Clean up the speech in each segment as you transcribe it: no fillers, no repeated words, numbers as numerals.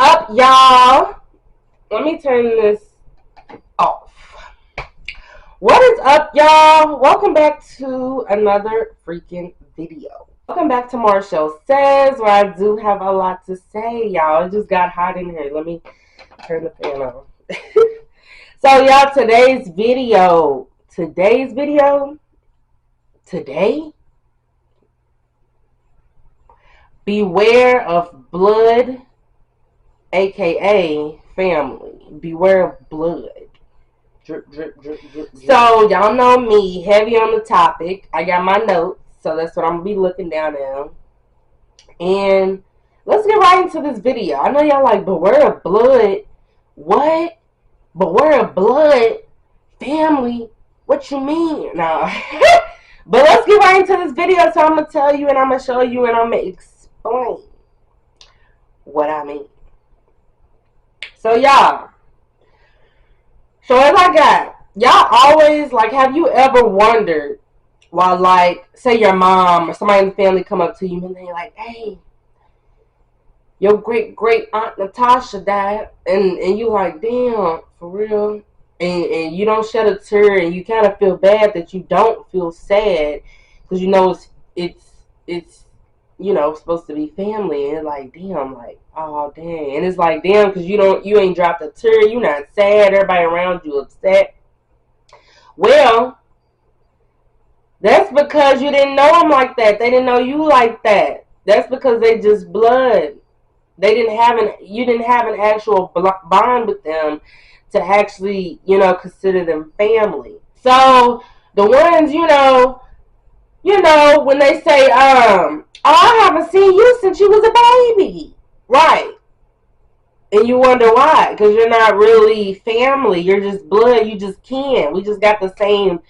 up, y'all? Let me turn this off. What is up, y'all? Welcome back to another freaking video. Welcome back to Marshall Says, where I do have a lot to say, y'all. It just got hot in here. Let me turn the fan on. So, y'all, today's video, beware of blood, aka family. Beware of blood. Drip, drip, drip, drip. So, y'all know me, heavy on the topic. I got my notes, so that's what I'm going to be looking down now. And let's get right into this video. I know y'all like, beware of blood. What? Beware of blood? Family? What you mean? No. But let's get right into this video. So I'm going to tell you and I'm going to show you and I'm going to explain what I mean. So y'all. So as I got, y'all always, like, have you ever wondered while, like, say your mom or somebody in the family come up to you and they're like, hey, your great aunt Natasha died, and you like, damn, for real? And you don't shed a tear, and you kind of feel bad that you don't feel sad, because you know it's you know, supposed to be family, and it's like, damn, like, oh dang, and it's like, damn, because you ain't dropped a tear, you not sad, everybody around you upset. Well, that's because you didn't know them like that. They didn't know you like that. That's because they just blood. You didn't have an actual bond with them to actually, you know, consider them family. So the ones, you know, when they say, oh, I haven't seen you since you was a baby, right? And you wonder why, because you're not really family. You're just blood. You just kin. We just got the same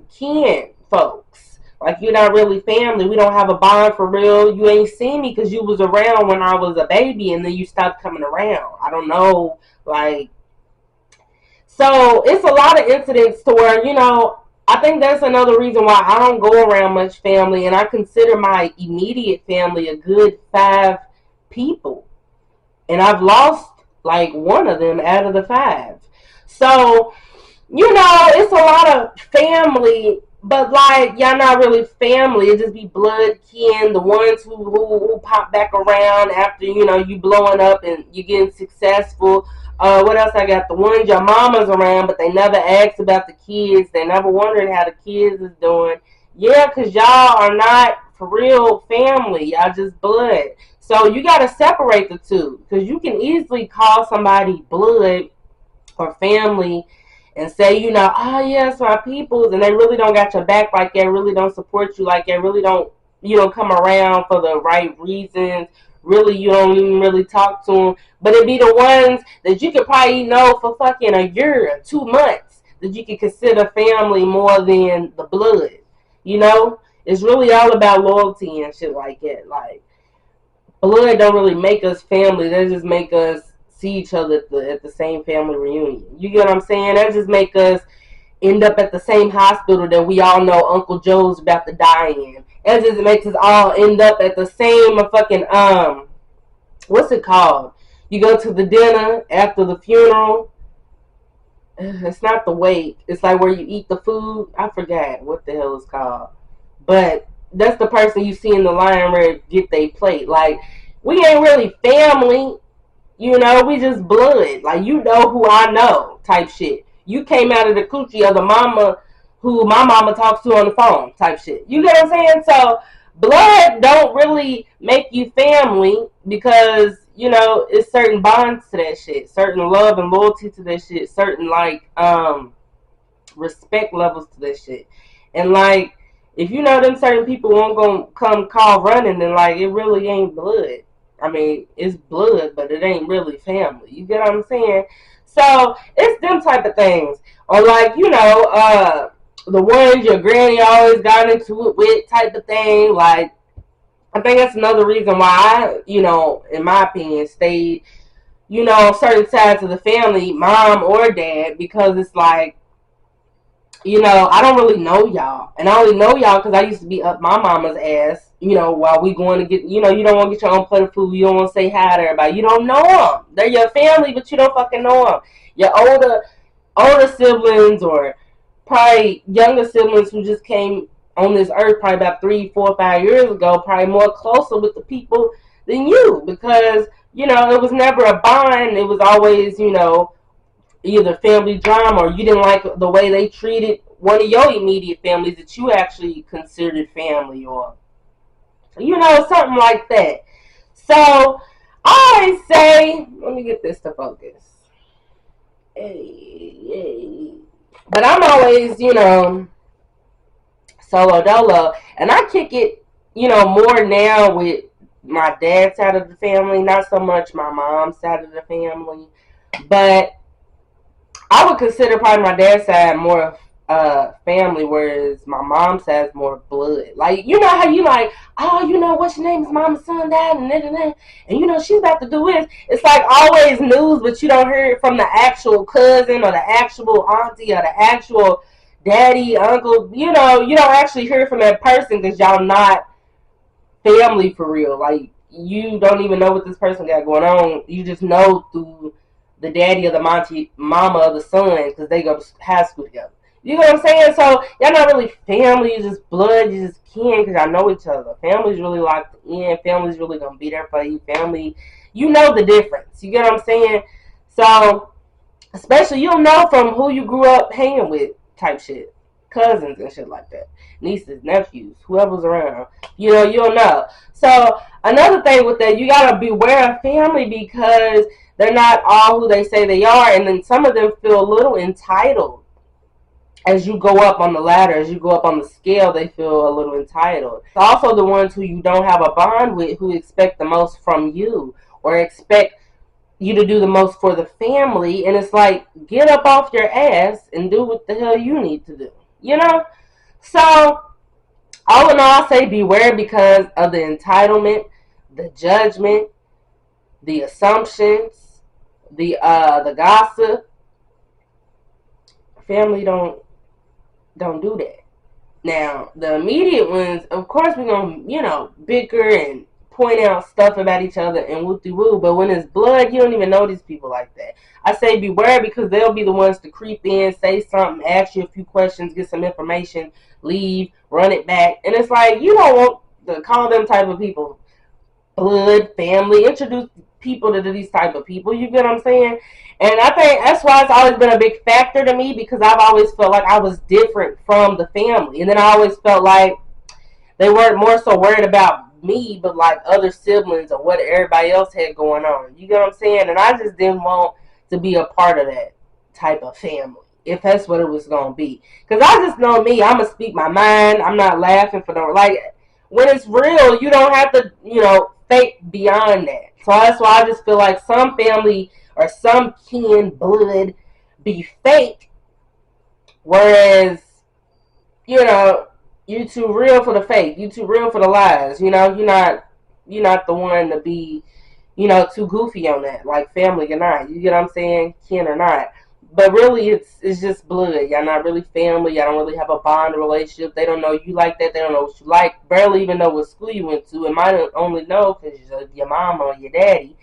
kin, folks. Like, you're not really family. We don't have a bond for real. You ain't seen me because you was around when I was a baby, and then you stopped coming around. I don't know, like. So it's a lot of incidents to where, you know, I think that's another reason why I don't go around much family, and I consider my immediate family a good 5 people. And I've lost, like, one of them out of the 5. So, you know, it's a lot of family, but, like, y'all not really family. It just be blood kin, the ones who pop back around after, you know, you blowing up and you getting successful. What else I got? The ones your mama's around, but they never asked about the kids. They never wondered how the kids is doing. Yeah, because y'all are not, for real, family. Y'all just blood. So you got to separate the two, because you can easily call somebody blood or family and say, you know, oh yes, my peoples, and they really don't got your back like that, really don't support you like that, really don't, you know, come around for the right reasons. Really, you don't even really talk to them. But it be the ones that you could probably know for fucking a year or 2 months that you could consider family more than the blood. You know? It's really all about loyalty and shit like that. Like, blood don't really make us family. They just make us see each other at the same family reunion. You get what I'm saying? That just make us end up at the same hospital that we all know Uncle Joe's about to die in. It just makes us all end up at the same fucking, what's it called? You go to the dinner after the funeral. It's not the wake. It's like where you eat the food. I forgot what the hell it's called. But that's the person you see in the line where get they plate. Like, we ain't really family. You know, we just blood. Like, you know who I know type shit. You came out of the coochie of the mama who my mama talks to on the phone type shit. You get what I'm saying? So, blood don't really make you family because, you know, it's certain bonds to that shit. Certain love and loyalty to that shit. Certain, like, respect levels to that shit. And, like, if you know them certain people won't gonna come call running, then, like, it really ain't blood. I mean, it's blood, but it ain't really family. You get what I'm saying? So, it's them type of things. Or, like, you know, the ones your granny always got into it with type of thing. Like, I think that's another reason why I, you know, in my opinion, stayed, you know, on certain sides of the family, mom or dad, because it's like, you know, I don't really know y'all. And I only know y'all because I used to be up my mama's ass, you know, while we going to get, you know, you don't want to get your own plate of food. You don't want to say hi to everybody. You don't know them. They're your family, but you don't fucking know them. Your older siblings or probably younger siblings who just came on this earth probably about 3, 4, 5 years ago, probably more closer with the people than you because, you know, it was never a bond. It was always, you know, either family drama or you didn't like the way they treated one of your immediate families that you actually considered family or, you know, something like that. So I say, let me get this to focus. Hey, hey. But I'm always, you know, solo dolo. And I kick it, you know, more now with my dad's side of the family, not so much my mom's side of the family. But I would consider probably my dad's side more family, whereas my mom's side is more blood. Like, you know how you like, oh, you know, what's your name? His mama's son died, and you know, she's about to do this. It's like always news, but you don't hear it from the actual cousin or the actual auntie or the actual daddy, uncle. You know, you don't actually hear from that person because y'all not family for real. Like, you don't even know what this person got going on. You just know through the daddy or the mama of the son because they go to high school together. You know what I'm saying? So y'all not really family. You just blood. You just kin because y'all know each other. Family's really locked in. Family's really gonna be there for you. Family, you know the difference. You get what I'm saying? So especially you'll know from who you grew up hanging with, type shit, cousins and shit like that, nieces, nephews, whoever's around. You know, you'll know. So another thing with that, you gotta beware of family because they're not all who they say they are, and then some of them feel a little entitled. As you go up on the ladder, as you go up on the scale, they feel a little entitled. It's also the ones who you don't have a bond with who expect the most from you or expect you to do the most for the family, and it's like, get up off your ass and do what the hell you need to do, you know? So all in all, I say beware because of the entitlement, the judgment, the assumptions, the gossip. Family don't do that. Now the immediate ones, of course, we're gonna, you know, bicker and point out stuff about each other and woo de woo. But when it's blood, you don't even know these people like that. I say beware because they'll be the ones to creep in, say something, ask you a few questions, get some information, leave, run it back, and it's like you don't want to call them type of people blood, family, introduce people to these type of people. You get what I'm saying? And I think that's why it's always been a big factor to me because I've always felt like I was different from the family. And then I always felt like they weren't more so worried about me, but like other siblings or what everybody else had going on. You get what I'm saying? And I just didn't want to be a part of that type of family, if that's what it was going to be. Because I just know me, I'm going to speak my mind. I'm not laughing for no, like, when it's real, you don't have to, you know, fake beyond that. So that's why I just feel like some family or some kin blood be fake, whereas, you know, you too real for the fake. You too real for the lies. You know, you're not the one to be, you know, too goofy on that. Like family or not. You get what I'm saying? Kin or not. But really, it's just blood. Y'all not really family. Y'all don't really have a bond relationship. They don't know you like that. They don't know what you like. Barely even know what school you went to. And might only know because your mama or your daddy.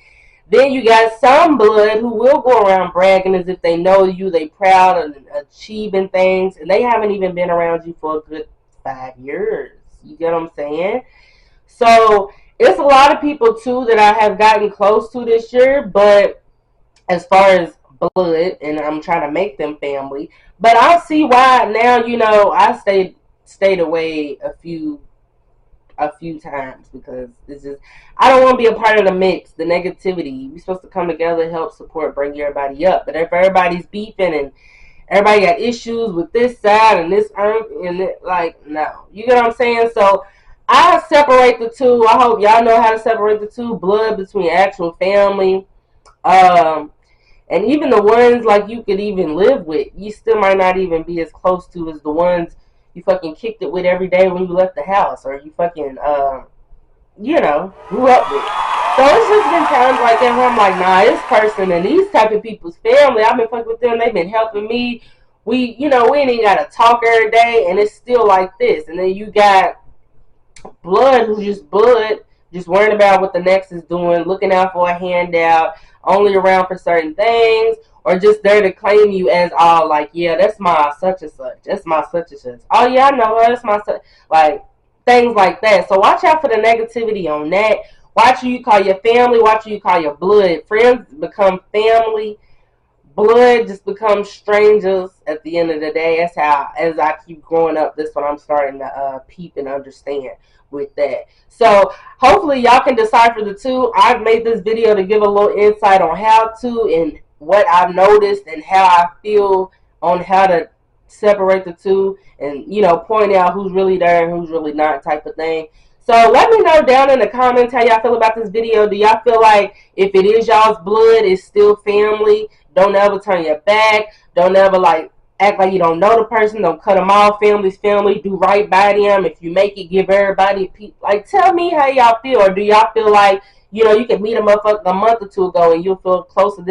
Then you got some blood who will go around bragging as if they know you, they proud of achieving things, and they haven't even been around you for a good 5 years. You get what I'm saying? So it's a lot of people too that I have gotten close to this year, but as far as blood, and I'm trying to make them family. But I see why now. You know, I stayed away a few times because it's just I don't want to be a part of the mix, the negativity. We're supposed to come together, help, support, bring everybody up. But if everybody's beefing and everybody got issues with this side and this earth and it, like, no, you get what I'm saying? So I separate the two. I hope y'all know how to separate the two. Blood between actual family, um, and even the ones like you could even live with, you still might not even be as close to as the ones you fucking kicked it with every day when you left the house, or you fucking you know, grew up with. So it's just been times like that where I'm like, nah, this person and these type of people's family, I've been fucking with them, they've been helping me we ain't even gotta talk every day, and it's still like this. And then you got blood who's just blood, just worrying about what the next is doing, looking out for a handout, only around for certain things, or just there to claim you as all like, yeah, that's my such and such. That's my such and such. Oh yeah, I know her. That's my such. Like things like that. So watch out for the negativity on that. Watch who you call your family. Watch who you call your blood. Friends become family. Blood just becomes strangers at the end of the day. That's how, as I keep growing up, this is what I'm starting to peep and understand with that. So hopefully y'all can decipher the two. I've made this video to give a little insight on how to and what I've noticed and how I feel on how to separate the two, and point out who's really there and who's really not, type of thing. So let me know down in the comments how y'all feel about this video. Do y'all feel like if it is y'all's blood, it's still family? Don't ever turn your back. Don't ever like act like you don't know the person. Don't cut them off. Family's family. Do right by them. If you make it, give everybody a peep. Like, tell me how y'all feel. Or do y'all feel like, you can meet a motherfucker a month or two ago and you'll feel closer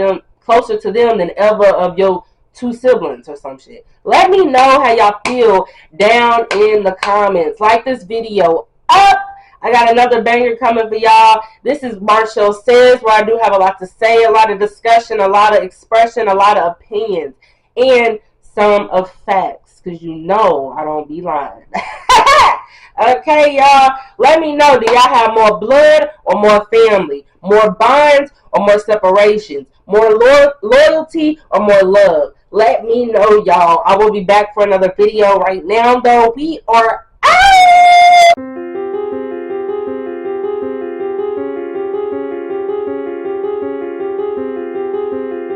to them than ever of your two siblings or some shit? Let me know how y'all feel down in the comments. Like this video up. I got another banger coming for y'all. This is Marshall Says, where I do have a lot to say, a lot of discussion, a lot of expression, a lot of opinions, and some of facts, because I don't be lying. Okay, y'all. Let me know, do y'all have more blood or more family? More bonds or more separations? More loyalty or more love? Let me know, y'all. I will be back for another video. Right now, though, we are